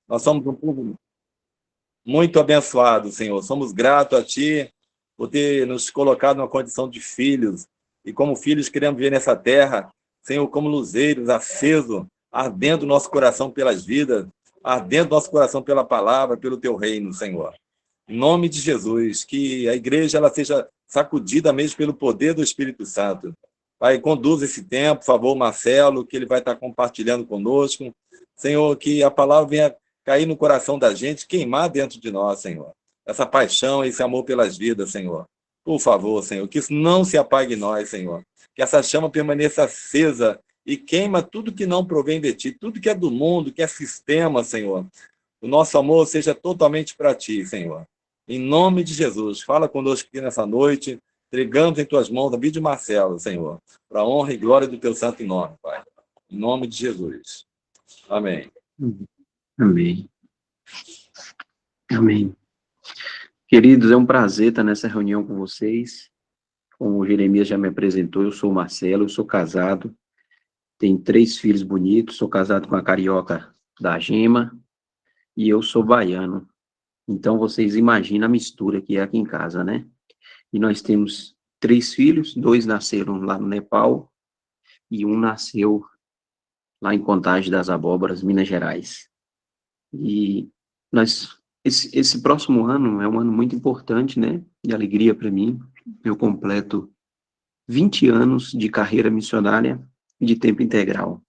Nós somos um povo muito abençoado, Senhor. Somos gratos a Ti por ter nos colocado numa condição de filhos. E como filhos queremos viver nessa terra, Senhor, como luzeiros acesos, ardendo nosso coração pelas vidas, ardendo nosso coração pela palavra, pelo Teu reino, Senhor. Em nome de Jesus, que a igreja ela seja sacudida mesmo pelo poder do Espírito Santo. Pai, conduz esse tempo, por favor, Marcelo, que ele vai estar compartilhando conosco. Senhor, que a palavra venha cair no coração da gente, queimar dentro de nós, Senhor. Essa paixão, esse amor pelas vidas, Senhor. Por favor, Senhor, que isso não se apague em nós, Senhor. Que essa chama permaneça acesa e queima tudo que não provém de Ti, tudo que é do mundo, que é sistema, Senhor. O nosso amor seja totalmente para Ti, Senhor. Em nome de Jesus, fala conosco aqui nessa noite, entregamos em Tuas mãos a vida de Marcelo, Senhor, para a honra e glória do Teu santo nome, Pai. Em nome de Jesus. Amém. Amém. Amém. Queridos, é um prazer estar nessa reunião com vocês. Como o Jeremias já me apresentou, eu sou o Marcelo, eu sou casado, tenho 3 filhos bonitos, sou casado com a carioca da Gema e eu sou baiano. Então, vocês imaginam a mistura que é aqui em casa, né? E nós temos 3 filhos, 2 nasceram lá no Nepal e um nasceu lá em Contagem das Abóboras, Minas Gerais. E esse próximo ano é um ano muito importante, né? De alegria para mim. Eu completo 20 anos de carreira missionária de tempo integral.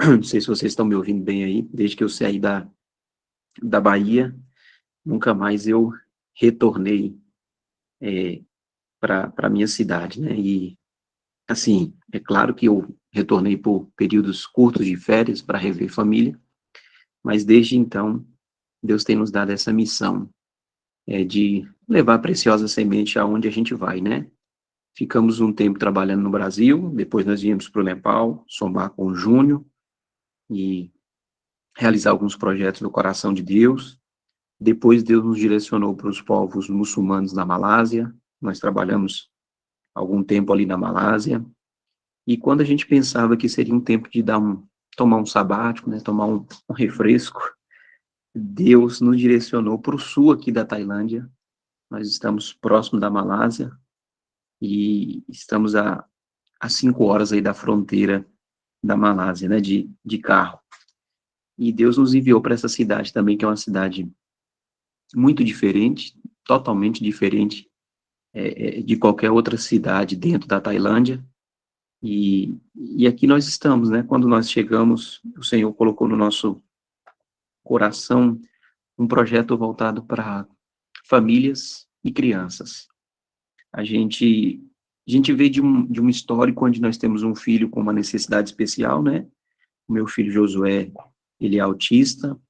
Não sei se vocês estão me ouvindo bem aí, desde que eu saí da Bahia, nunca mais eu retornei para a minha cidade, né? E, assim, é claro que eu retornei por períodos curtos de férias para rever família, mas desde então, Deus tem nos dado essa missão, de levar a preciosa semente aonde a gente vai, né? Ficamos um tempo trabalhando no Brasil, depois nós viemos para o Nepal, somar com o Júnior e realizar alguns projetos no coração de Deus. Depois Deus nos direcionou para os povos muçulmanos da Malásia, nós trabalhamos algum tempo ali na Malásia, e quando a gente pensava que seria um tempo de tomar um sabático, né, tomar um refresco, Deus nos direcionou para o sul aqui da Tailândia. Nós estamos próximo da Malásia e estamos a 5 horas aí da fronteira da Malásia, né, de carro. E Deus nos enviou para essa cidade também, que é uma cidade muito diferente, totalmente diferente de qualquer outra cidade dentro da Tailândia. E aqui nós estamos, né? Quando nós chegamos, o Senhor colocou no nosso coração um projeto voltado para famílias e crianças. A gente veio de um histórico onde nós temos um filho com uma necessidade especial, né? O meu filho Josué, ele é autista,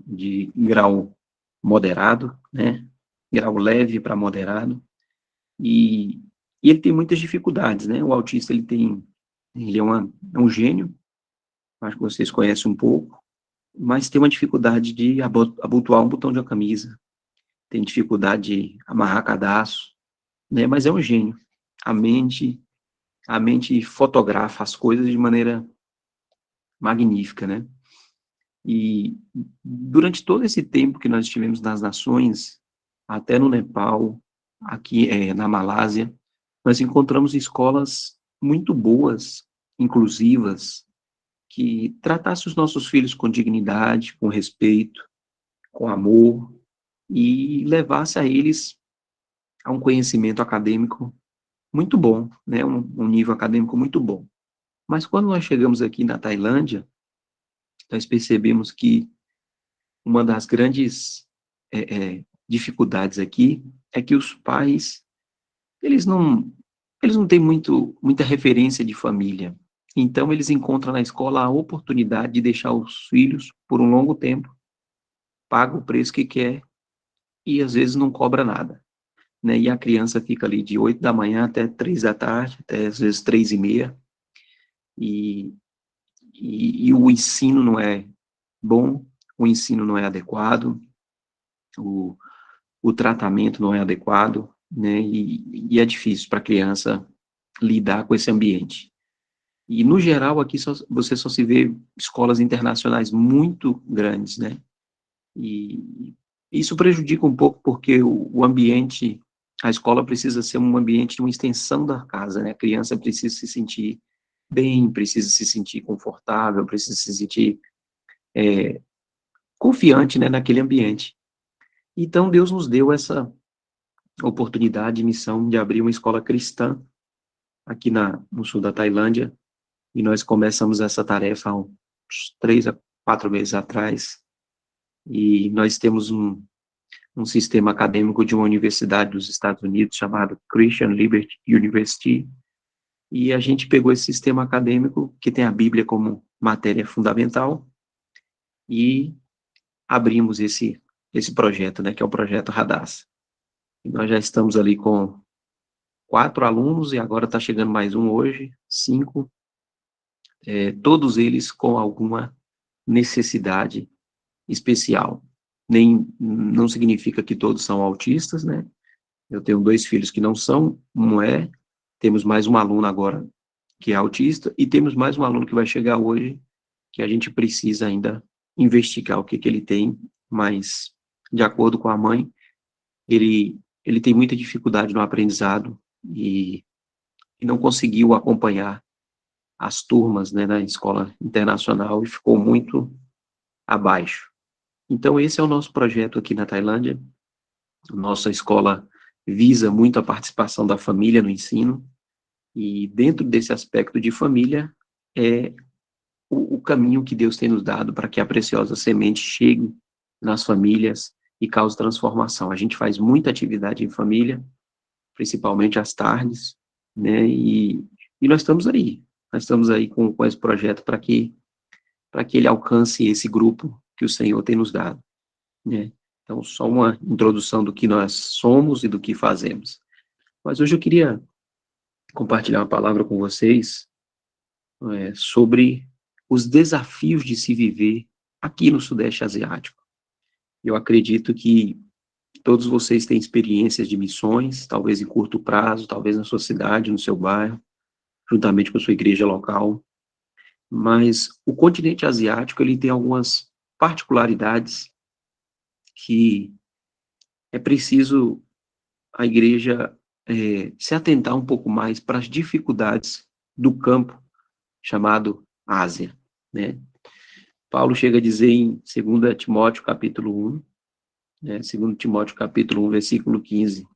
de grau moderado, né? Grau leve para moderado. E ele tem muitas dificuldades, né? O autista, ele é um gênio, acho que vocês conhecem um pouco, mas tem uma dificuldade de abotoar um botão de uma camisa, tem dificuldade de amarrar cadastro, né? Mas é um gênio. A mente fotografa as coisas de maneira magnífica, né? E durante todo esse tempo que nós estivemos nas nações, até no Nepal, aqui na Malásia, nós encontramos escolas muito boas, inclusivas, que tratassem os nossos filhos com dignidade, com respeito, com amor, e levasse a eles a um conhecimento acadêmico muito bom, né? Um nível acadêmico muito bom. Mas quando nós chegamos aqui na Tailândia, nós percebemos que uma das grandes dificuldades aqui é que os pais, eles não têm muita referência de família. Então, eles encontram na escola a oportunidade de deixar os filhos por um longo tempo, paga o preço que quer e, às vezes, não cobra nada, né? E a criança fica ali de 8 da manhã até 3 da tarde, até, às vezes, 3:30, e o ensino não é bom, o ensino não é adequado, o tratamento não é adequado, né? E é difícil para a criança lidar com esse ambiente. E, no geral, aqui você só se vê escolas internacionais muito grandes, né? E isso prejudica um pouco porque o ambiente, a escola precisa ser um ambiente, uma extensão da casa, né? A criança precisa se sentir bem, precisa se sentir confortável, precisa se sentir confiante, né, naquele ambiente. Então, Deus nos deu essa oportunidade, missão de abrir uma escola cristã aqui no sul da Tailândia, e nós começamos essa tarefa há uns 3 a 4 meses atrás, e nós temos um sistema acadêmico de uma universidade dos Estados Unidos chamado Christian Liberty University, e a gente pegou esse sistema acadêmico, que tem a Bíblia como matéria fundamental, e abrimos esse projeto, né, que é o projeto Radassa. E nós já estamos ali com 4 alunos, e agora está chegando mais um hoje, 5, todos eles com alguma necessidade especial. Não significa que todos são autistas, né? Eu tenho 2 filhos que não são, um é, temos mais um aluno agora que é autista, e temos mais um aluno que vai chegar hoje, que a gente precisa ainda investigar o que ele tem, mas, de acordo com a mãe, ele tem muita dificuldade no aprendizado e não conseguiu acompanhar as turmas, né, na escola internacional e ficou muito abaixo. Então, esse é o nosso projeto aqui na Tailândia. Nossa escola visa muito a participação da família no ensino, e dentro desse aspecto de família é o caminho que Deus tem nos dado para que a preciosa semente chegue nas famílias e cause transformação. A gente faz muita atividade em família, principalmente às tardes, né, e nós estamos aí com esse projeto para que ele alcance esse grupo que o Senhor tem nos dado, né. Então, só uma introdução do que nós somos e do que fazemos. Mas hoje eu queria compartilhar uma palavra com vocês sobre os desafios de se viver aqui no Sudeste Asiático. Eu acredito que todos vocês têm experiências de missões, talvez em curto prazo, talvez na sua cidade, no seu bairro, juntamente com a sua igreja local, mas o continente asiático ele tem algumas particularidades que é preciso a igreja se atentar um pouco mais para as dificuldades do campo chamado Ásia, né? Paulo chega a dizer em 2 Timóteo capítulo 1, né, 2 Timóteo capítulo 1, versículo 15,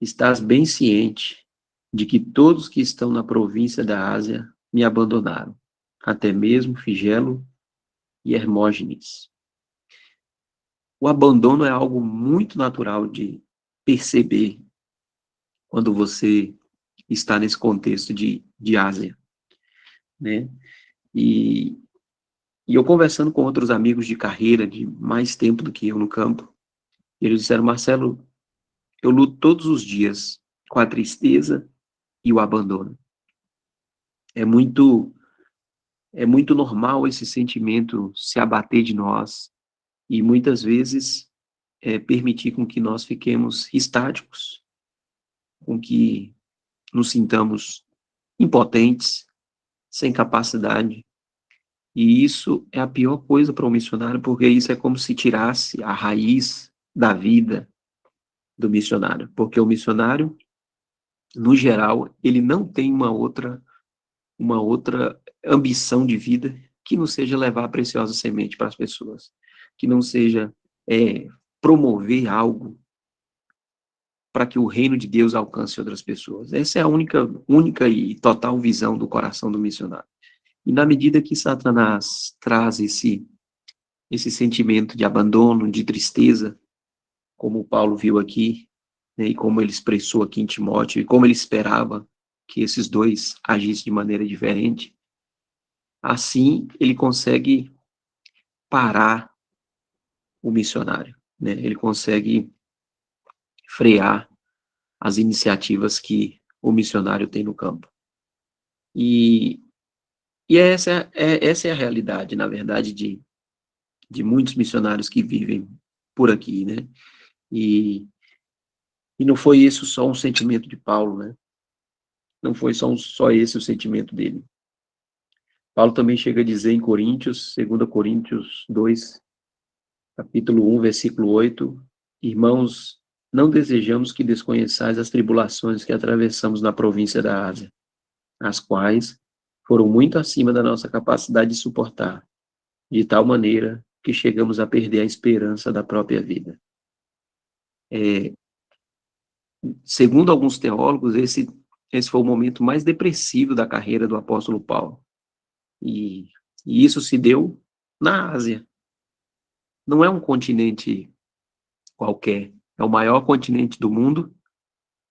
estás bem ciente de que todos que estão na província da Ásia me abandonaram, até mesmo Figelo e Hermógenes. O abandono é algo muito natural de perceber quando você está nesse contexto de Ásia, né? E eu conversando com outros amigos de carreira de mais tempo do que eu no campo, eles disseram, Marcelo, eu luto todos os dias com a tristeza e o abandono. É muito normal esse sentimento se abater de nós e muitas vezes permitir com que nós fiquemos estáticos, com que nos sintamos impotentes, sem capacidade. E isso é a pior coisa para um missionário, porque isso é como se tirasse a raiz da vida do missionário. Porque o missionário, no geral, ele não tem uma outra ambição de vida que não seja levar a preciosa semente para as pessoas, que não seja promover algo para que o reino de Deus alcance outras pessoas. Essa é a única e total visão do coração do missionário. E na medida que Satanás traz esse sentimento de abandono, de tristeza, como Paulo viu aqui, né, e como ele expressou aqui em Timóteo, e como ele esperava que esses dois agissem de maneira diferente, assim ele consegue parar o missionário, né? Ele consegue frear as iniciativas que o missionário tem no campo. E essa é a realidade, na verdade, de muitos missionários que vivem por aqui, né? E não foi isso só um sentimento de Paulo, né? Não foi só esse o sentimento dele. Paulo também chega a dizer em Coríntios, 2 Coríntios 2, capítulo 1, versículo 8, irmãos, não desejamos que desconheçais as tribulações que atravessamos na província da Ásia, as quais foram muito acima da nossa capacidade de suportar, de tal maneira que chegamos a perder a esperança da própria vida. Segundo alguns teólogos, esse foi o momento mais depressivo da carreira do apóstolo Paulo. E isso se deu na Ásia. Não é um continente qualquer, é o maior continente do mundo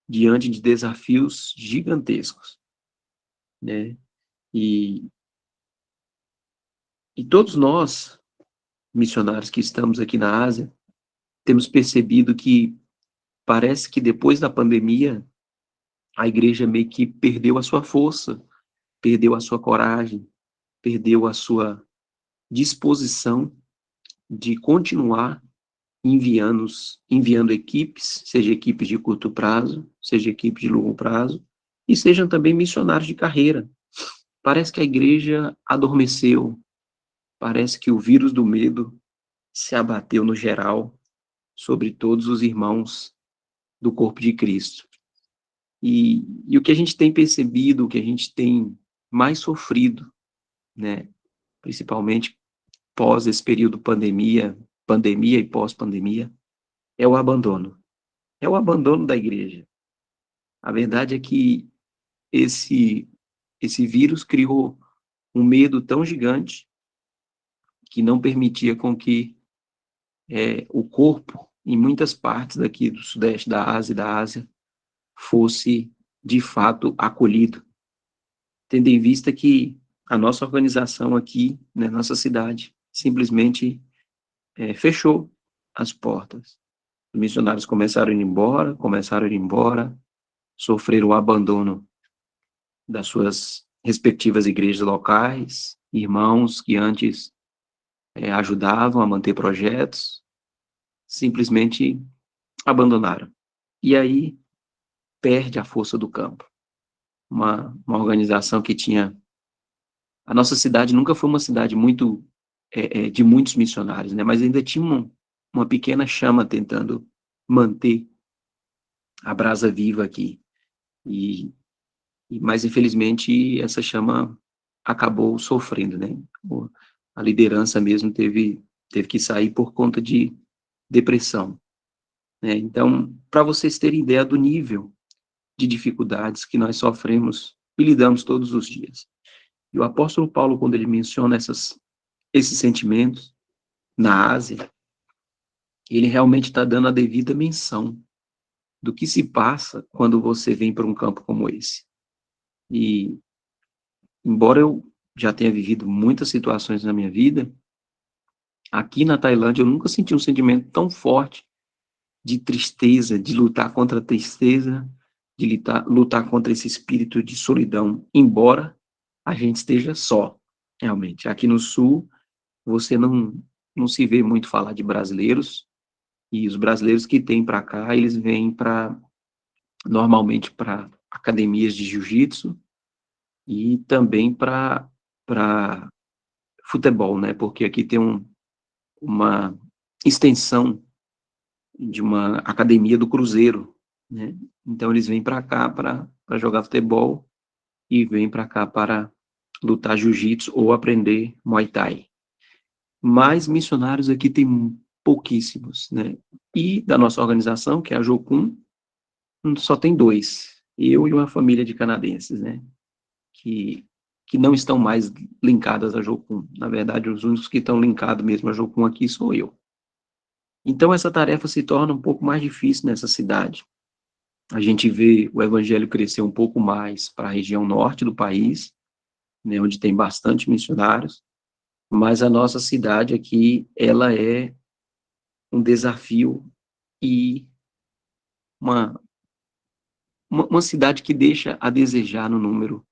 diante de desafios gigantescos, né? E todos nós, missionários que estamos aqui na Ásia, temos percebido que parece que depois da pandemia, a igreja meio que perdeu a sua força, perdeu a sua coragem, perdeu a sua disposição de continuar enviando equipes, seja equipes de curto prazo, seja equipes de longo prazo, e sejam também missionários de carreira. Parece que a igreja adormeceu, parece que o vírus do medo se abateu no geral sobre todos os irmãos do corpo de Cristo. E o que a gente tem percebido, o que a gente tem mais sofrido, né, principalmente pós esse período pandemia e pós-pandemia, é o abandono. É o abandono da igreja. A verdade é que esse vírus criou um medo tão gigante que não permitia com que o corpo, em muitas partes daqui do sudeste da Ásia e da Ásia, fosse, de fato, acolhido. Tendo em vista que a nossa organização aqui, na nossa cidade, simplesmente fechou as portas. Os missionários começaram a ir embora, sofreram o abandono das suas respectivas igrejas locais, irmãos que antes ajudavam a manter projetos, simplesmente abandonaram. E aí perde a força do campo. Uma organização que tinha... A nossa cidade nunca foi uma cidade muito de muitos missionários, né? Mas ainda tinha uma pequena chama tentando manter a brasa viva aqui. Mas, infelizmente, essa chama acabou sofrendo, né? A liderança mesmo teve que sair por conta de depressão, né? Então, para vocês terem ideia do nível de dificuldades que nós sofremos e lidamos todos os dias. E o apóstolo Paulo, quando ele menciona esses sentimentos na Ásia, ele realmente está dando a devida menção do que se passa quando você vem para um campo como esse. E, embora eu já tenha vivido muitas situações na minha vida, aqui na Tailândia eu nunca senti um sentimento tão forte de tristeza, de lutar contra a tristeza, de lutar contra esse espírito de solidão, embora a gente esteja só, realmente. Aqui no Sul, você não se vê muito falar de brasileiros, e os brasileiros que têm para cá, eles vêm normalmente para academias de jiu-jitsu e também para futebol, né? Porque aqui tem uma extensão de uma academia do Cruzeiro, né? Então eles vêm para cá para jogar futebol e vêm para cá para lutar jiu-jitsu ou aprender Muay Thai. Mas missionários aqui tem pouquíssimos, né? E da nossa organização, que é a Jocum, só tem 2, eu e uma família de canadenses, né? Que não estão mais linkadas a Jocum. Na verdade, os únicos que estão linkados mesmo a Jocum aqui sou eu. Então, essa tarefa se torna um pouco mais difícil nessa cidade. A gente vê o evangelho crescer um pouco mais para a região norte do país, né, onde tem bastante missionários, mas a nossa cidade aqui, ela é um desafio e uma cidade que deixa a desejar no número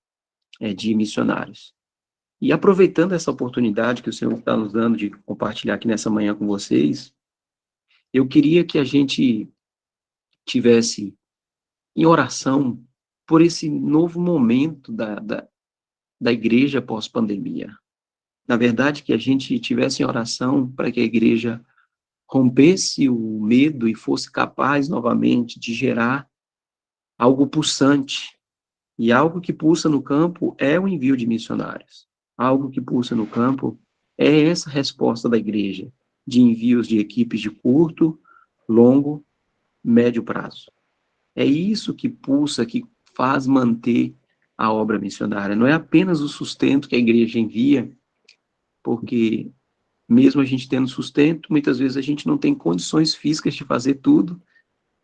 de missionários. E aproveitando essa oportunidade que o Senhor está nos dando de compartilhar aqui nessa manhã com vocês, eu queria que a gente tivesse em oração por esse novo momento da igreja pós-pandemia. Na verdade, que a gente tivesse em oração para que a igreja rompesse o medo e fosse capaz novamente de gerar algo pulsante. E algo que pulsa no campo é o envio de missionários. Algo que pulsa no campo é essa resposta da igreja, de envios de equipes de curto, longo, médio prazo. É isso que pulsa, que faz manter a obra missionária. Não é apenas o sustento que a igreja envia, porque mesmo a gente tendo sustento, muitas vezes a gente não tem condições físicas de fazer tudo,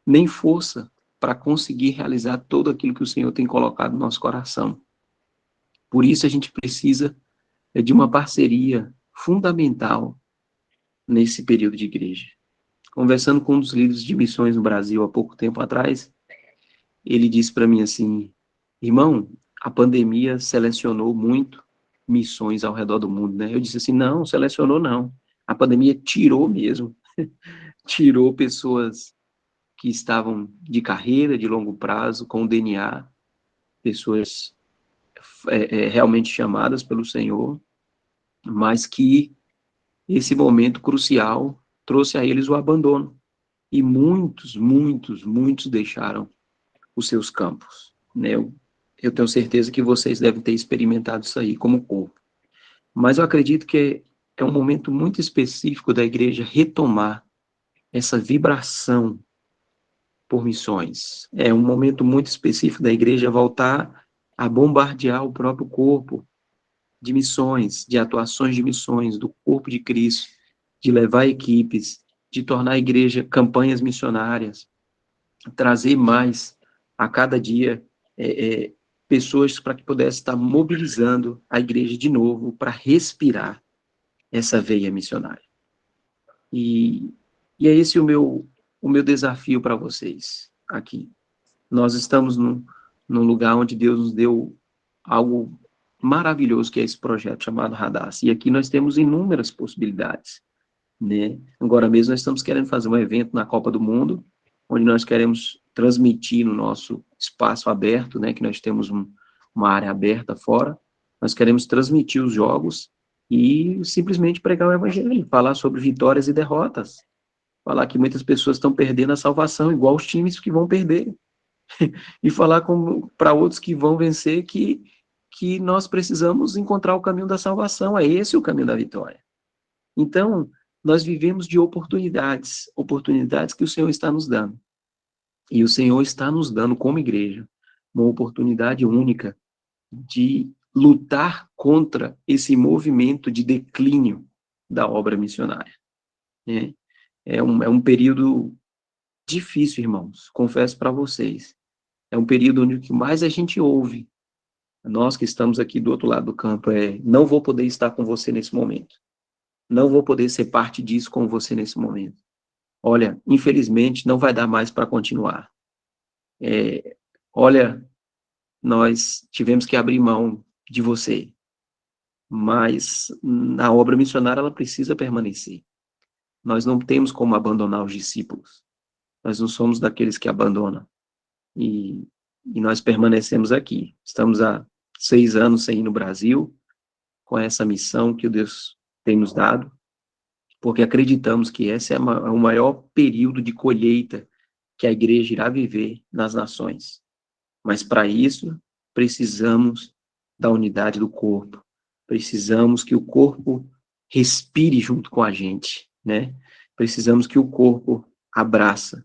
nem força para conseguir realizar tudo aquilo que o Senhor tem colocado no nosso coração. Por isso a gente precisa de uma parceria fundamental nesse período de igreja. Conversando com um dos líderes de missões no Brasil há pouco tempo atrás, ele disse para mim assim: irmão, a pandemia selecionou muito missões ao redor do mundo, né? Eu disse assim: não, selecionou não. A pandemia tirou mesmo. Tirou pessoas que estavam de carreira, de longo prazo, com DNA, pessoas realmente chamadas pelo Senhor, mas que esse momento crucial trouxe a eles o abandono. E muitos deixaram os seus campos, né? Eu tenho certeza que vocês devem ter experimentado isso aí como corpo. Mas eu acredito que é um momento muito específico da igreja retomar essa vibração por missões. É um momento muito específico da igreja voltar a bombardear o próprio corpo de missões, de atuações de missões, do corpo de Cristo, de levar equipes, de tornar a igreja campanhas missionárias, trazer mais a cada dia pessoas para que pudesse estar mobilizando a igreja de novo para respirar essa veia missionária. E é esse o meu desafio para vocês aqui. Nós estamos num lugar onde Deus nos deu algo maravilhoso, que é esse projeto chamado Radar. E aqui nós temos inúmeras possibilidades, né? Agora mesmo nós estamos querendo fazer um evento na Copa do Mundo, onde nós queremos transmitir no nosso espaço aberto, né, que nós temos uma área aberta fora, nós queremos transmitir os jogos e simplesmente pregar o evangelho, falar sobre vitórias e derrotas, falar que muitas pessoas estão perdendo a salvação, igual os times que vão perder, e falar para outros que vão vencer que nós precisamos encontrar o caminho da salvação, é esse o caminho da vitória. Então, nós vivemos de oportunidades que o Senhor está nos dando. E o Senhor está nos dando, como igreja, uma oportunidade única de lutar contra esse movimento de declínio da obra missionária. Né? É um período difícil, irmãos, confesso para vocês. É um período onde o que mais a gente ouve, nós que estamos aqui do outro lado do campo, não vou poder estar com você nesse momento. Não vou poder ser parte disso com você nesse momento. Olha, infelizmente, não vai dar mais para continuar. Olha, nós tivemos que abrir mão de você, mas a obra missionária ela precisa permanecer. Nós não temos como abandonar os discípulos. Nós não somos daqueles que abandonam. E nós permanecemos aqui. Estamos há 6 anos sem ir no Brasil, com essa missão que o Deus tem nos dado, porque acreditamos que esse é o maior período de colheita que a igreja irá viver nas nações. Mas para isso, precisamos da unidade do corpo. Precisamos que o corpo respire junto com a gente, né? Precisamos que o corpo abrace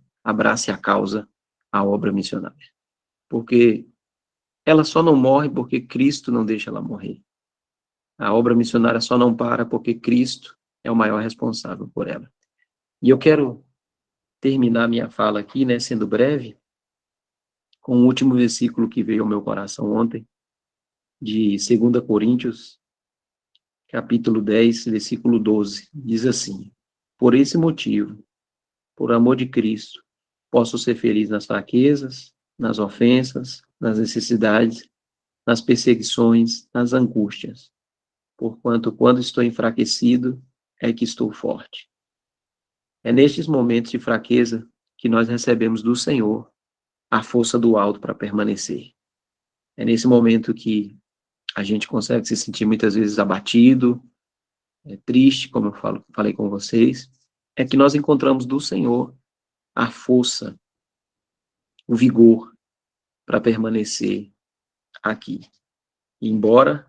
a causa, a obra missionária. Porque ela só não morre porque Cristo não deixa ela morrer. A obra missionária só não para porque Cristo é o maior responsável por ela. E eu quero terminar minha fala aqui, né, sendo breve, com o último versículo que veio ao meu coração ontem, de 2 Coríntios, capítulo 10, versículo 12. Diz assim: por esse motivo, por amor de Cristo, posso ser feliz nas fraquezas, nas ofensas, nas necessidades, nas perseguições, nas angústias, porquanto quando estou enfraquecido, é que estou forte. É nestes momentos de fraqueza que nós recebemos do Senhor a força do alto para permanecer. É nesse momento que a gente consegue se sentir muitas vezes abatido, triste, como eu falei com vocês, é que nós encontramos do Senhor a força, o vigor para permanecer aqui. E embora,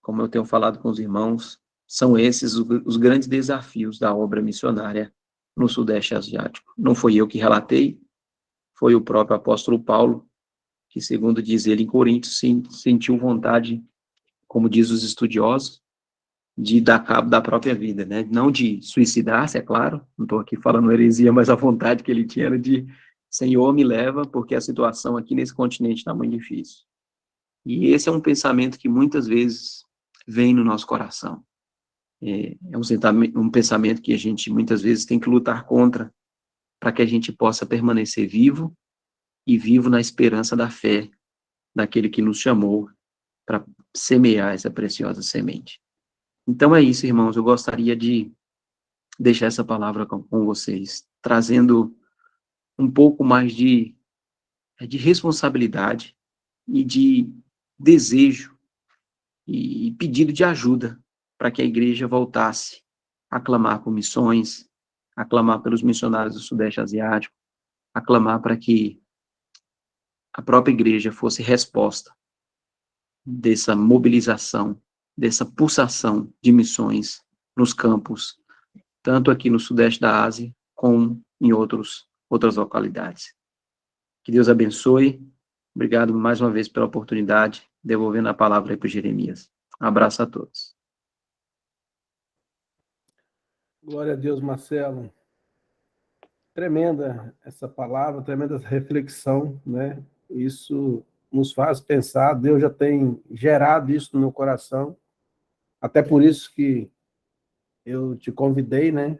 como eu tenho falado com os irmãos, são esses os grandes desafios da obra missionária no Sudeste Asiático. Não foi eu que relatei, foi o próprio apóstolo Paulo, que, segundo diz ele em Coríntios, sentiu vontade, como diz os estudiosos, de dar cabo da própria vida, né? Não de suicidar-se, é claro, não estou aqui falando heresia, mas a vontade que ele tinha era de, Senhor, me leva, porque a situação aqui nesse continente está muito difícil. E esse é um pensamento que muitas vezes vem no nosso coração. É um pensamento que a gente muitas vezes tem que lutar contra, para que a gente possa permanecer vivo e vivo na esperança da fé daquele que nos chamou para semear essa preciosa semente. Então é isso, irmãos, eu gostaria de deixar essa palavra com vocês, trazendo um pouco mais de responsabilidade e de desejo e pedido de ajuda para que a igreja voltasse a clamar por missões, a clamar pelos missionários do Sudeste Asiático, a clamar para que a própria igreja fosse resposta dessa mobilização, dessa pulsação de missões nos campos, tanto aqui no Sudeste da Ásia, como em outras localidades. Que Deus abençoe. Obrigado mais uma vez pela oportunidade, devolvendo a palavra aí para Jeremias. Um abraço a todos. Glória a Deus, Marcelo. Tremenda essa palavra, tremenda essa reflexão, né? Isso nos faz pensar, Deus já tem gerado isso no meu coração, até por isso que eu te convidei, né?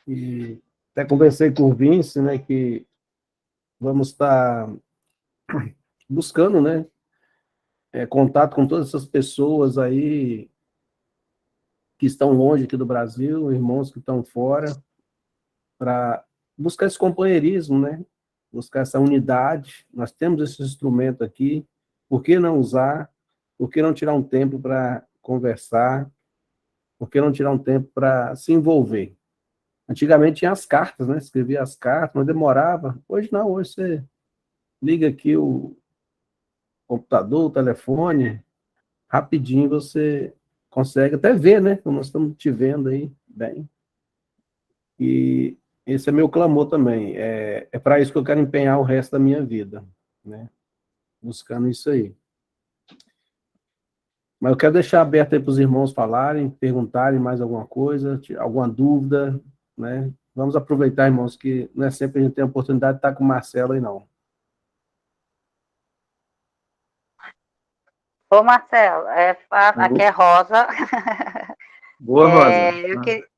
E até conversei com o Vince, né, que vamos estar buscando, né, contato com todas essas pessoas aí que estão longe aqui do Brasil, irmãos que estão fora, para buscar esse companheirismo, né? Buscar essa unidade. Nós temos esse instrumento aqui, por que não usar? Por que não tirar um tempo para conversar? Por que não tirar um tempo para se envolver? Antigamente tinha as cartas, né? Escrevia as cartas, mas demorava. Hoje não, hoje você liga aqui o computador, o telefone, rapidinho você consegue até ver, né? Como nós estamos te vendo aí, bem. E esse é meu clamor também. É para isso que eu quero empenhar o resto da minha vida, né? Buscando isso aí. Mas eu quero deixar aberto aí para os irmãos falarem, perguntarem mais alguma coisa, alguma dúvida, né? Vamos aproveitar, irmãos, que não é sempre a gente tem a oportunidade de estar com o Marcelo aí, não. Ô, Marcelo, aqui é Rosa. Boa, Rosa. Eu queria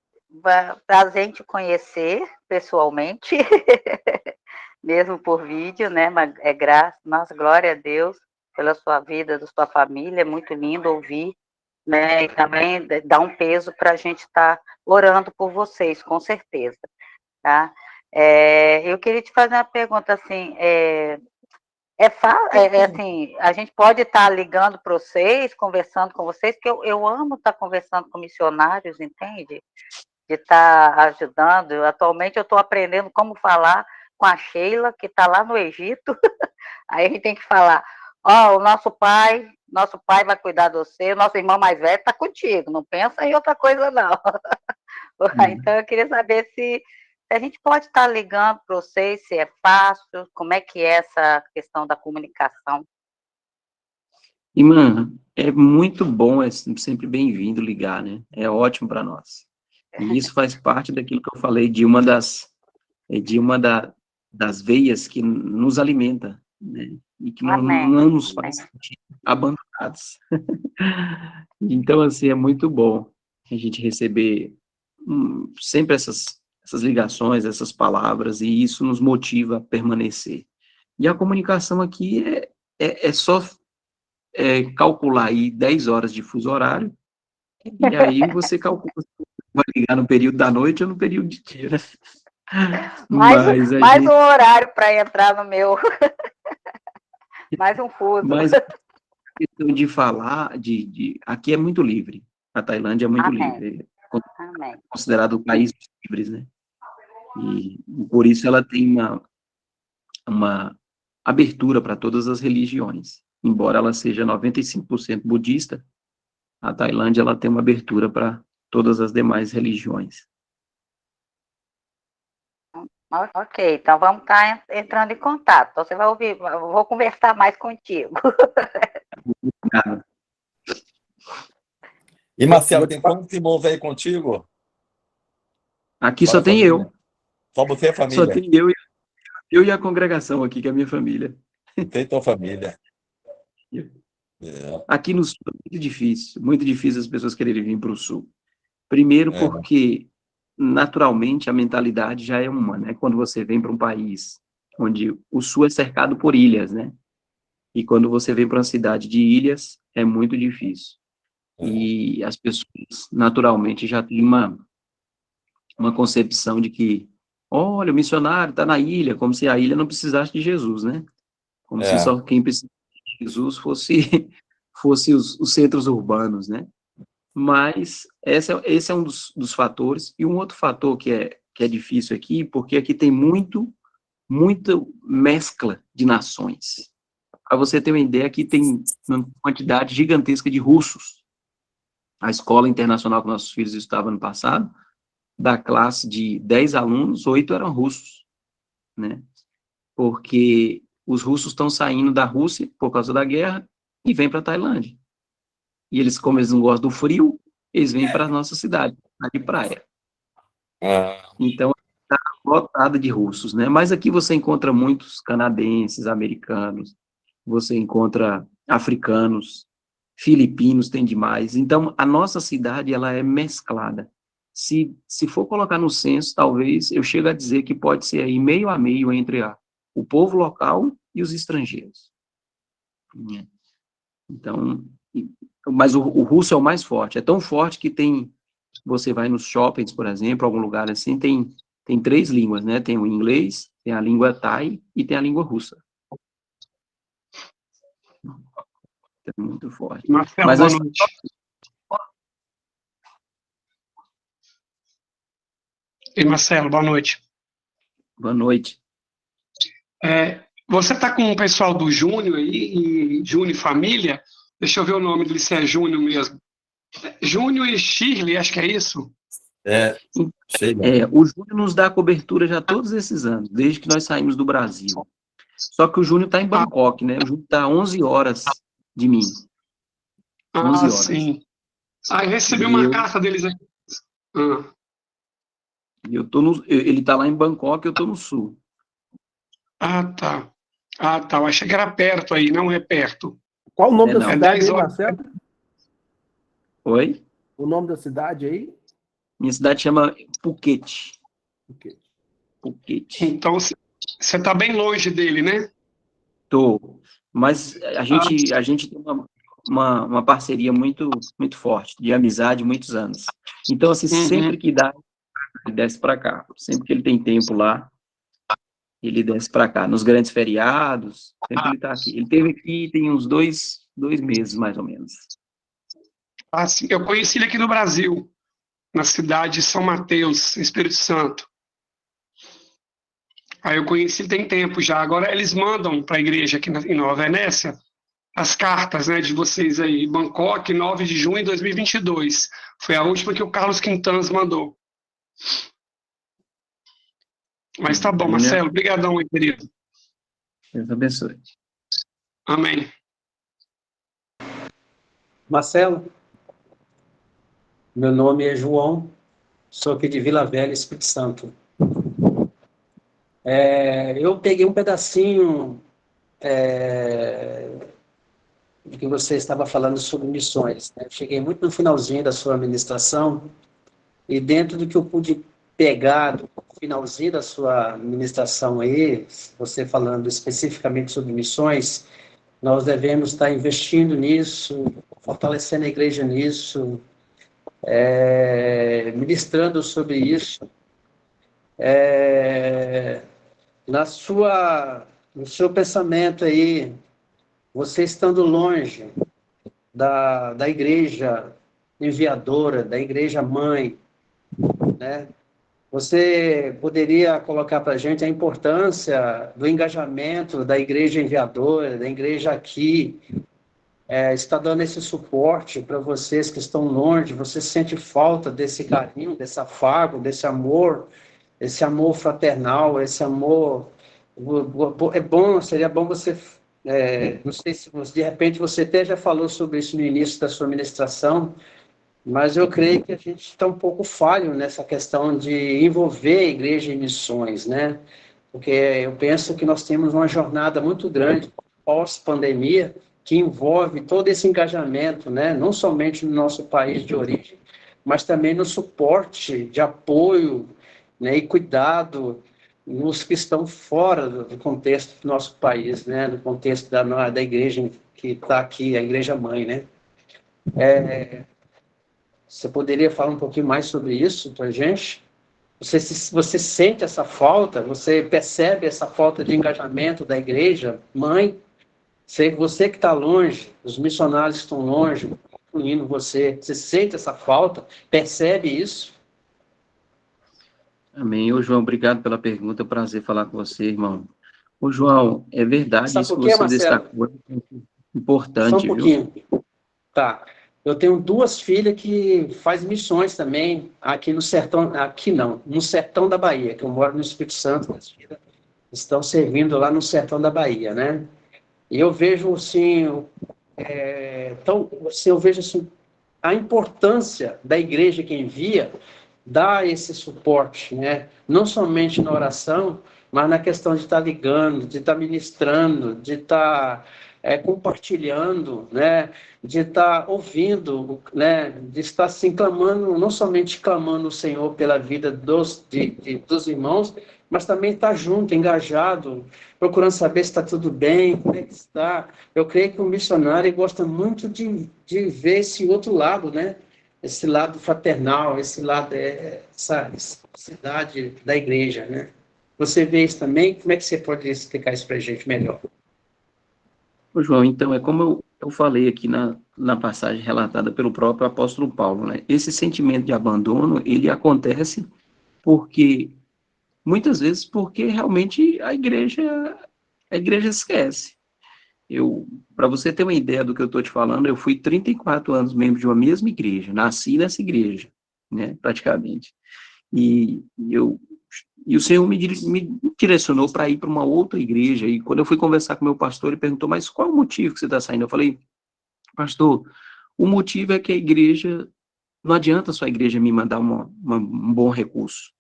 prazer em te conhecer pessoalmente, mesmo por vídeo, né? Mas nossa, glória a Deus pela sua vida, da sua família, é muito lindo ouvir, né? E também dá um peso para a gente estar orando por vocês, com certeza, tá? Eu queria te fazer uma pergunta assim, assim, a gente pode estar ligando para vocês, conversando com vocês, porque eu amo estar conversando com missionários, entende? De estar ajudando. Atualmente eu estou aprendendo como falar com a Sheila, que está lá no Egito. Aí a gente tem que falar, o nosso pai vai cuidar de você, o nosso irmão mais velho está contigo, não pensa em outra coisa, não. Então eu queria saber se a gente pode estar ligando para vocês, se é fácil, como é que é essa questão da comunicação. Irmã, é muito bom, é sempre bem-vindo ligar, né? É ótimo para nós. E isso faz parte daquilo que eu falei, de uma das veias que nos alimenta, né? E que não nos faz sentir abandonados. Então, assim, é muito bom a gente receber sempre essas ligações, essas palavras, e isso nos motiva a permanecer. E a comunicação aqui é só calcular aí 10 horas de fuso horário, e aí você calcula se vai ligar no período da noite ou no período de dia, né? Mais um horário para entrar no meu. Mais um fuso. questão de falar, aqui é muito livre. A Tailândia é muito Amém. livre. Amém. É considerado o país dos livres, né? E por isso ela tem uma abertura para todas as religiões. Embora ela seja 95% budista, a Tailândia ela tem uma abertura para todas as demais religiões. Ok, então vamos estar entrando em contato. Então você vai ouvir, eu vou conversar mais contigo. Obrigado. E, Marcelo, tem como se mover aí contigo? Aqui Para só a tem família? eu. Só você e a Só família. tem eu e a congregação aqui, que é a minha família. Você e tua família. É, Aqui no sul é muito difícil as pessoas quererem vir para o sul. Primeiro porque, naturalmente, a mentalidade já é uma, né? Quando você vem para um país onde o sul é cercado por ilhas, né? E quando você vem para uma cidade de ilhas, é muito difícil. E as pessoas, naturalmente, já têm uma concepção de que, olha, o missionário está na ilha, como se a ilha não precisasse de Jesus, né? Como se só quem precisa de Jesus fosse os centros urbanos, né? Mas esse é um dos fatores. E um outro fator que é difícil aqui, porque aqui tem muita mescla de nações. Para você ter uma ideia, aqui tem uma quantidade gigantesca de russos. A escola internacional que nossos filhos estavam no passado, da classe de 10 alunos, 8 eram russos, né? Porque os russos estão saindo da Rússia por causa da guerra e vêm para a Tailândia. E eles, como eles não gostam do frio, eles vêm para a nossa cidade de praia. Então, está lotada de russos, né? Mas aqui você encontra muitos canadenses, americanos, você encontra africanos, filipinos, tem demais. Então, a nossa cidade, ela é mesclada. Se for colocar no censo, talvez eu chegue a dizer que pode ser aí meio a meio entre o povo local e os estrangeiros. Então, mas o russo é o mais forte. É tão forte que você vai nos shoppings, por exemplo, algum lugar assim, tem 3 línguas, né? Tem o inglês, tem a língua thai e tem a língua russa. É muito forte. Marcelo, Mas boa noite. E Marcelo, boa noite. Boa noite. Você está com o pessoal do Júnior aí, Júnior e Família? Deixa eu ver o nome dele, se é Júnior mesmo. Júnior e Shirley, acho que é isso? Sei lá. O Júnior nos dá cobertura já todos esses anos, desde que nós saímos do Brasil. Só que o Júnior está em Bangkok, né? O Júnior está a 11 horas de mim. 11 horas. Sim. Eu recebi E uma carta deles aqui. Ele está lá em Bangkok, eu estou no sul. Tá. Eu achei que era perto aí, não é perto. Qual o nome da não. cidade 10 aí, horas. Marcelo? Oi? O nome da cidade aí? Minha cidade chama Phuket. Phuket. Então, você está bem longe dele, né? Tô. Mas a gente tem uma parceria muito, muito forte, de amizade, muitos anos. Então, assim, sempre que dá, ele desce para cá. Sempre que ele tem tempo lá, ele desce para cá. Nos grandes feriados, sempre ele está aqui. Ele esteve aqui tem uns 2 meses, mais ou menos. Sim. Eu conheci ele aqui no Brasil, na cidade de São Mateus, Espírito Santo. Aí eu conheci ele tem tempo já. Agora eles mandam para a igreja aqui em Nova Venécia as cartas, né, de vocês aí. Bangkok, 9 de junho de 2022. Foi a última que o Carlos Quintans mandou. Mas tá bom, Marcelo. Obrigadão aí, querido. Deus abençoe. Amém. Marcelo, meu nome é João, sou aqui de Vila Velha, Espírito Santo. Eu peguei um pedacinho de que você estava falando sobre missões, né? Cheguei muito no finalzinho da sua ministração e dentro do que eu pude pegar do finalzinho da sua ministração aí, você falando especificamente sobre missões, nós devemos estar investindo nisso, fortalecendo a igreja nisso, ministrando sobre isso. No seu pensamento aí, você estando longe da igreja enviadora, da igreja mãe, né? Você poderia colocar para a gente a importância do engajamento da igreja enviadora, da igreja aqui, está dando esse suporte para vocês que estão longe, você sente falta desse carinho, desse afago, desse amor, esse amor fraternal, esse amor... É bom, seria bom você... não sei se de repente você até já falou sobre isso no início da sua ministração, mas eu creio que a gente está um pouco falho nessa questão de envolver a igreja em missões, né? Porque eu penso que nós temos uma jornada muito grande pós-pandemia que envolve todo esse engajamento, né? Não somente no nosso país de origem, mas também no suporte de apoio, né? E cuidado nos que estão fora do contexto do nosso país, né? Do contexto da igreja que está aqui, a igreja mãe, né? Você poderia falar um pouquinho mais sobre isso para a gente? Você sente essa falta? Você percebe essa falta de engajamento da igreja, mãe? Você que está longe, os missionários que estão longe, incluindo você sente essa falta? Percebe isso? Amém. Ô, João, obrigado pela pergunta. Prazer falar com você, irmão. Ô, João, é verdade Sabe isso por que quê, você Marcelo? destacou. Só Importante, um viu? pouquinho. Tá. Eu tenho 2 filhas que fazem missões também aqui no sertão, aqui não, no sertão da Bahia, que eu moro no Espírito Santo, as filhas estão servindo lá no sertão da Bahia, né? E eu vejo, assim, então, assim, eu vejo, assim, a importância da igreja que envia dar esse suporte, né? Não somente na oração, mas na questão de estar ligando, de estar ministrando, de estar compartilhando, né? De estar ouvindo, né? De estar assim clamando, não somente clamando o Senhor pela vida dos irmãos, mas também estar junto, engajado, procurando saber se está tudo bem, como é que está. Eu creio que o missionário gosta muito de ver esse outro lado, né? Esse lado fraternal, esse lado, essa cidade da igreja, né? Você vê isso também? Como é que você pode explicar isso para a gente melhor? Ô, João, então, é como eu falei aqui na passagem relatada pelo próprio apóstolo Paulo, né? Esse sentimento de abandono, ele acontece porque, muitas vezes, porque realmente a igreja esquece. Para você ter uma ideia do que eu estou te falando, eu fui 34 anos membro de uma mesma igreja, nasci nessa igreja, né, praticamente. E o Senhor me direcionou para ir para uma outra igreja, e quando eu fui conversar com meu pastor, ele perguntou, mas qual é o motivo que você está saindo? Eu falei, pastor, o motivo é que a igreja, não adianta só a igreja me mandar um bom recurso,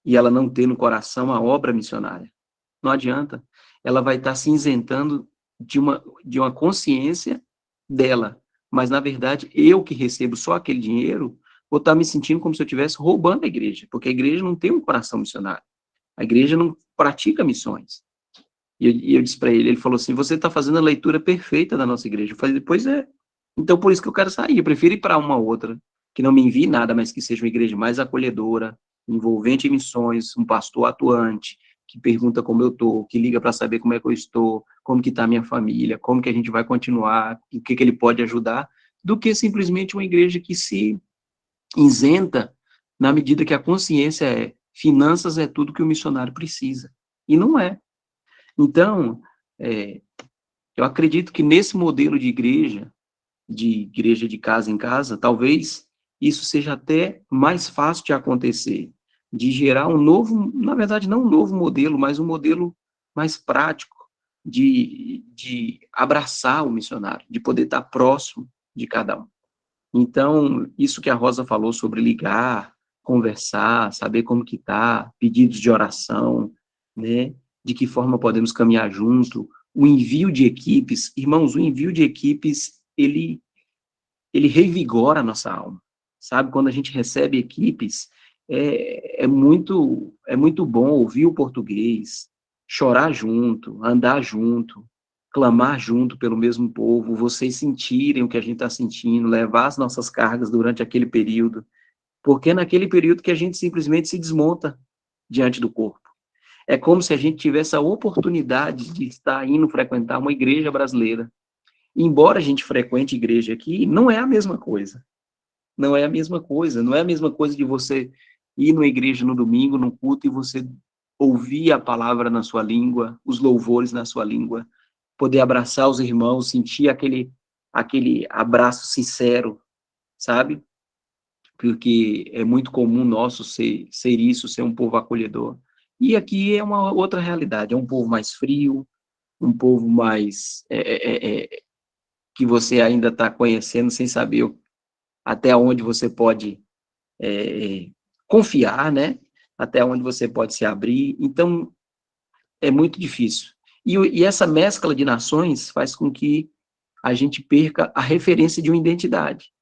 e ela não ter no coração a obra missionária. Não adianta. Ela vai estar se isentando de uma consciência dela. Mas, na verdade, eu que recebo só aquele dinheiro, vou estar me sentindo como se eu estivesse roubando a igreja, porque a igreja não tem um coração missionário. A igreja não pratica missões. E eu disse para ele falou assim, você está fazendo a leitura perfeita da nossa igreja. Eu falei, pois é. Então, por isso que eu quero sair. Eu prefiro ir para uma outra, que não me envie nada, mas que seja uma igreja mais acolhedora, envolvente em missões, um pastor atuante, que pergunta como eu estou, que liga para saber como é que eu estou, como que está a minha família, como que a gente vai continuar, o que ele pode ajudar, do que simplesmente uma igreja que se isenta na medida que a consciência é finanças é tudo que o missionário precisa. E não é. Então, eu acredito que nesse modelo de igreja de casa em casa, talvez isso seja até mais fácil de acontecer, de gerar um novo, na verdade não um novo modelo, mas um modelo mais prático, de abraçar o missionário, de poder estar próximo de cada um. Então, isso que a Rosa falou sobre ligar, conversar, saber como que está, pedidos de oração, né, de que forma podemos caminhar junto, o envio de equipes, irmãos, o envio de equipes, ele revigora a nossa alma, sabe? Quando a gente recebe equipes, é muito bom ouvir o português, chorar junto, andar junto, clamar junto pelo mesmo povo, vocês sentirem o que a gente está sentindo, levar as nossas cargas durante aquele período, porque é naquele período que a gente simplesmente se desmonta diante do corpo. É como se a gente tivesse a oportunidade de estar indo frequentar uma igreja brasileira. Embora a gente frequente igreja aqui, não é a mesma coisa. Não é a mesma coisa. Não é a mesma coisa de você ir numa igreja no domingo, num culto, e você ouvir a palavra na sua língua, os louvores na sua língua, poder abraçar os irmãos, sentir aquele abraço sincero, sabe? Porque é muito comum nosso ser isso, ser um povo acolhedor. E aqui é uma outra realidade, é um povo mais frio, um povo mais que você ainda está conhecendo sem saber até onde você pode confiar, né? Até onde você pode se abrir. Então, é muito difícil. E essa mescla de nações faz com que a gente perca a referência de uma identidade,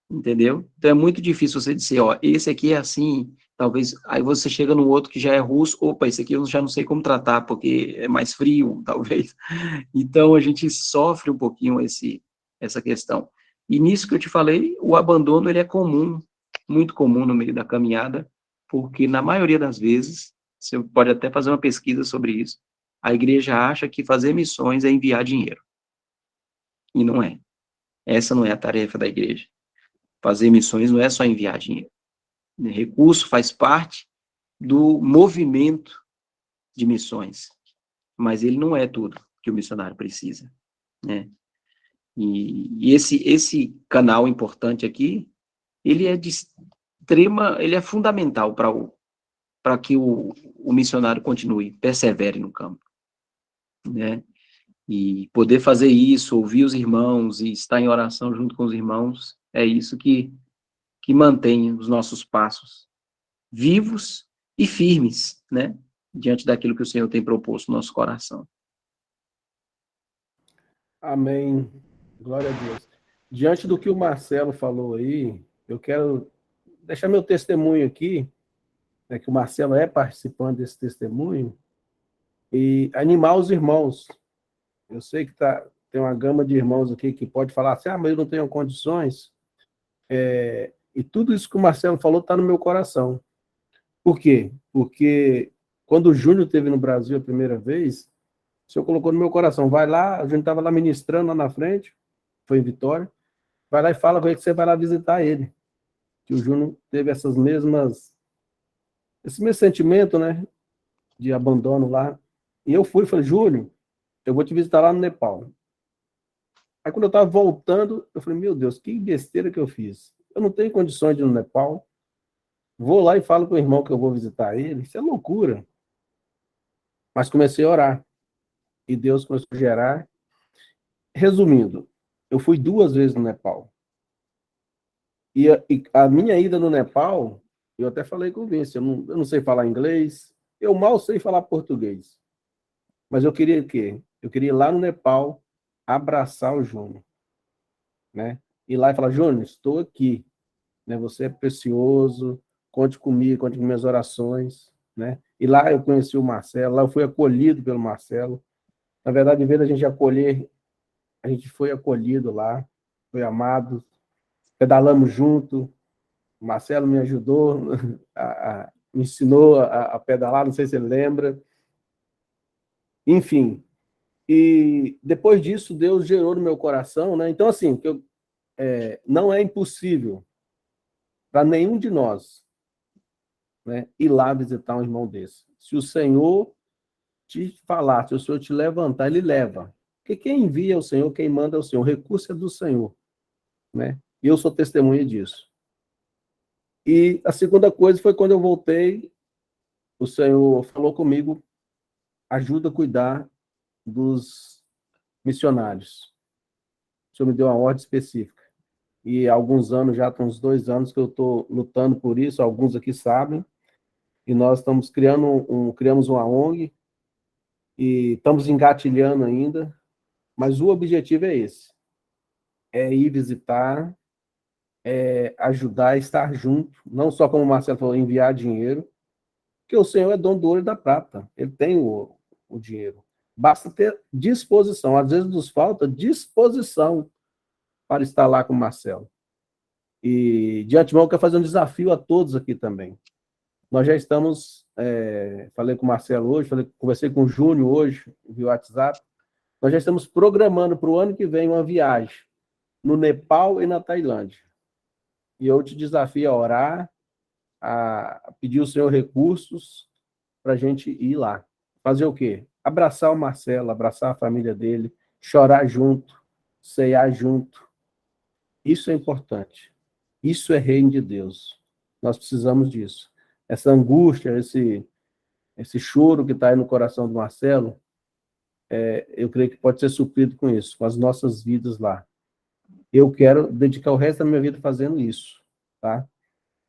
entendeu? Então, é muito difícil você dizer, ó, esse aqui é assim, talvez, aí você chega no outro que já é russo, opa, esse aqui eu já não sei como tratar, porque é mais frio, talvez. Então, a gente sofre um pouquinho essa questão. E nisso que eu te falei, o abandono, ele é comum, muito comum no meio da caminhada, porque na maioria das vezes, você pode até fazer uma pesquisa sobre isso, a igreja acha que fazer missões é enviar dinheiro. E não é. Essa não é a tarefa da igreja. Fazer missões não é só enviar dinheiro. Recurso faz parte do movimento de missões, mas ele não é tudo que o missionário precisa, né? E esse canal importante aqui, ele é de ele é fundamental para que o missionário continue, persevere no campo, né? E poder fazer isso, ouvir os irmãos e estar em oração junto com os irmãos, é isso que mantém os nossos passos vivos e firmes, né? Diante daquilo que o Senhor tem proposto no nosso coração. Amém. Glória a Deus. Diante do que o Marcelo falou aí, eu quero deixar meu testemunho aqui, né, que o Marcelo é participante desse testemunho, e animar os irmãos. Eu sei que tem uma gama de irmãos aqui que pode falar assim, mas eu não tenho condições. E tudo isso que o Marcelo falou está no meu coração. Por quê? Porque quando o Júnior esteve no Brasil a primeira vez, o Senhor colocou no meu coração, vai lá, a gente estava lá ministrando lá na frente, foi em Vitória, vai lá e fala com ele que você vai lá visitar ele. Que o Júnior teve esse mesmo sentimento, né, de abandono lá. E eu fui e falei, Júnior, eu vou te visitar lá no Nepal. Aí quando eu estava voltando, eu falei, meu Deus, que besteira que eu fiz. Eu não tenho condições de ir no Nepal. Vou lá e falo com o irmão que eu vou visitar ele. Isso é loucura. Mas comecei a orar. E Deus começou a gerar. Resumindo, eu fui 2 vezes no Nepal. E a minha ida no Nepal, eu até falei com o Vince, eu não sei falar inglês, eu mal sei falar português. Mas eu queria o quê? Eu queria ir lá no Nepal, abraçar o Júnior, né? Ir lá e falar, Júnior, estou aqui, né? Você é precioso, conte comigo, conte com minhas orações, né? E lá eu conheci o Marcelo, lá eu fui acolhido pelo Marcelo. Na verdade, em vez da gente acolher, a gente foi acolhido lá, foi amado, pedalamos junto, o Marcelo me ajudou, me ensinou a pedalar, não sei se ele lembra. Enfim, e depois disso, Deus gerou no meu coração, né? Então, assim, não é impossível para nenhum de nós, né, ir lá visitar um irmão desse. Se o Senhor te falar, se o Senhor te levantar, ele leva. Porque quem envia é o Senhor, quem manda é o Senhor. O recurso é do Senhor, né? E eu sou testemunha disso. E a segunda coisa foi quando eu voltei, o Senhor falou comigo, ajuda a cuidar dos missionários. O Senhor me deu uma ordem específica. E há alguns anos, já tem uns 2 anos que eu estou lutando por isso, alguns aqui sabem, e nós estamos criamos uma ONG, e estamos engatilhando ainda, mas o objetivo é esse, é ir visitar, ajudar, estar junto, não só como o Marcelo falou, enviar dinheiro, porque o Senhor é dono do ouro e da prata, ele tem o dinheiro. Basta ter disposição, às vezes nos falta disposição para estar lá com o Marcelo. E, de antemão, eu quero fazer um desafio a todos aqui também. Nós já estamos, falei com o Marcelo hoje, conversei com o Júnior hoje, via WhatsApp, nós já estamos programando para o ano que vem uma viagem no Nepal e na Tailândia. E eu te desafio a orar, a pedir ao Senhor recursos para a gente ir lá. Fazer o quê? Abraçar o Marcelo, abraçar a família dele, chorar junto, ceiar junto. Isso é importante. Isso é reino de Deus. Nós precisamos disso. Essa angústia, esse choro que está aí no coração do Marcelo, eu creio que pode ser suprido com isso, com as nossas vidas lá. Eu quero dedicar o resto da minha vida fazendo isso, tá?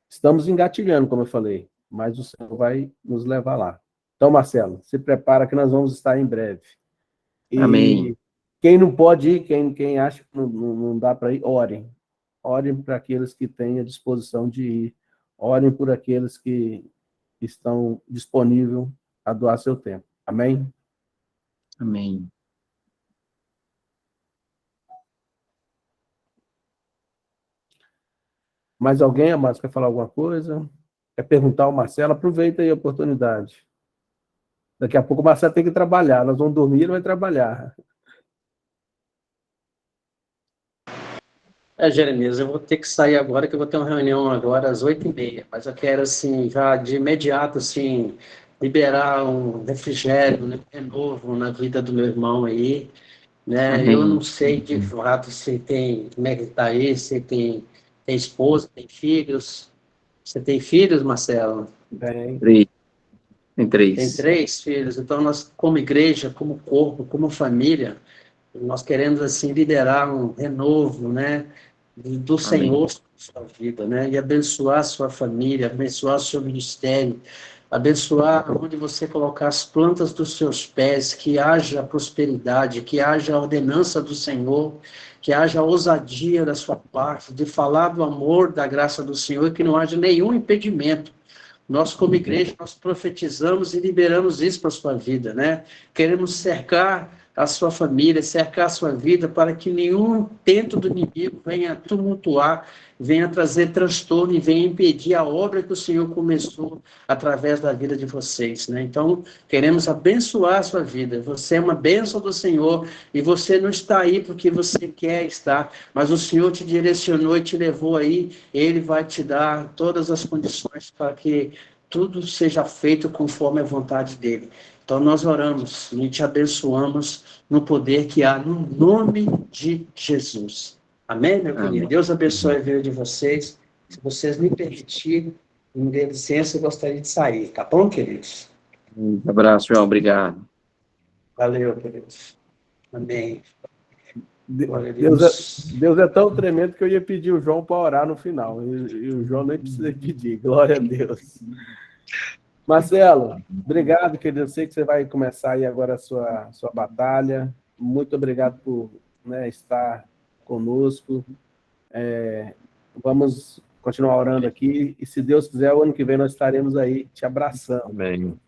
Estamos engatilhando, como eu falei, mas o Senhor vai nos levar lá. Então, Marcelo, se prepara que nós vamos estar em breve. E Amém. quem não pode ir, quem acha que não dá para ir, orem. Orem para aqueles que têm a disposição de ir. Orem por aqueles que estão disponíveis a doar seu tempo. Amém? Amém. Mais alguém, amados, quer falar alguma coisa? Quer perguntar ao Marcelo? Aproveita aí a oportunidade. Daqui a pouco o Marcelo tem que trabalhar. Nós vamos dormir, ele vai trabalhar. Jeremias, eu vou ter que sair agora, que eu vou ter uma reunião agora às 8h30, mas eu quero, assim, já de imediato, assim, liberar um refrigério, né, renovo na vida do meu irmão aí, né? Amém. Eu não sei de fato se tem, como é que está aí, se tem esposa, tem filhos. Você tem filhos, Marcelo? Tem. 3. Tem 3. Tem 3 filhos. Então, nós, como igreja, como corpo, como família, nós queremos, assim, liderar um renovo, né, do Amém. Senhor na sua vida, né, e abençoar a sua família, abençoar o seu ministério, abençoar onde você colocar as plantas dos seus pés, que haja prosperidade, que haja a ordenança do Senhor, que haja a ousadia da sua parte, de falar do amor, da graça do Senhor, e que não haja nenhum impedimento. Nós, como igreja, nós profetizamos e liberamos isso para a sua vida, né? Queremos cercar a sua família, cercar a sua vida, para que nenhum intento do inimigo venha tumultuar, venha trazer transtorno e venha impedir a obra que o Senhor começou através da vida de vocês, né? Então, queremos abençoar a sua vida. Você é uma bênção do Senhor e você não está aí porque você quer estar, mas o Senhor te direcionou e te levou aí. Ele vai te dar todas as condições para que tudo seja feito conforme a vontade dele. Então, nós oramos e te abençoamos no poder que há no nome de Jesus. Amém, meu querido? Amém. Deus abençoe a vida de vocês. Se vocês me permitirem, me dê licença, eu gostaria de sair. Tá bom, queridos? Um abraço, João. Obrigado. Valeu, queridos. Amém. Glória a Deus é tão tremendo que eu ia pedir o João para orar no final. E o João nem precisa pedir. Glória a Deus. Marcelo, obrigado, querido. Eu sei que você vai começar aí agora a sua batalha. Muito obrigado por, né, estar conosco. Vamos continuar orando aqui. E se Deus quiser, o ano que vem nós estaremos aí te abraçando. Amém.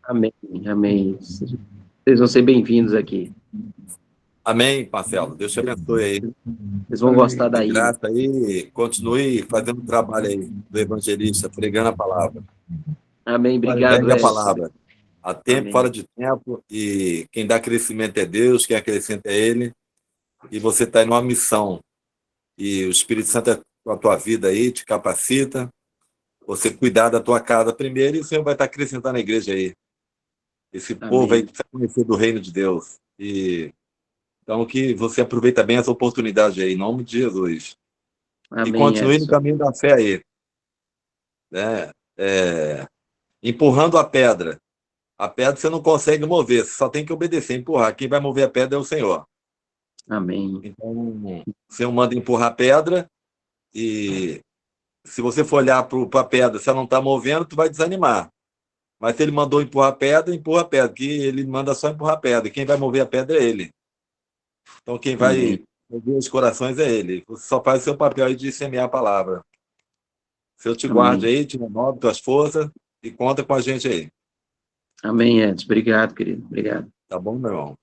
Amém. Amém. Vocês vão ser bem-vindos aqui. Amém, Marcelo. Deus te abençoe aí. Vocês vão gostar De daí. graça aí, continue fazendo o trabalho aí do evangelista, pregando a palavra. Amém. Obrigado, Pregue a Edson. palavra. Há tempo, Amém. fora de tempo, e quem dá crescimento é Deus, quem acrescenta é Ele, e você está em uma missão. E o Espírito Santo é com a tua vida aí, te capacita, você cuidar da tua casa primeiro, e o Senhor vai estar acrescentando a igreja aí. Esse povo aí precisa conhecer do reino de Deus. Então, que você aproveita bem essa oportunidade aí, em nome de Jesus. Amém, E continue Edson. no caminho da fé aí. Né? Empurrando a pedra. A pedra você não consegue mover, você só tem que obedecer, empurrar. Quem vai mover a pedra é o Senhor. Amém. Então, o Senhor manda empurrar a pedra e se você for olhar para a pedra, se ela não está movendo, tu vai desanimar. Mas se ele mandou empurra a pedra, que ele manda só empurrar a pedra. E quem vai mover a pedra é ele. Então, quem vai Amém. mover os corações é ele. Você só faz o seu papel aí de semear a palavra. Se eu te Amém. guarde aí, te renove tuas forças e conta com a gente aí. Amém, Edson. Obrigado, querido. Obrigado. Tá bom, meu irmão?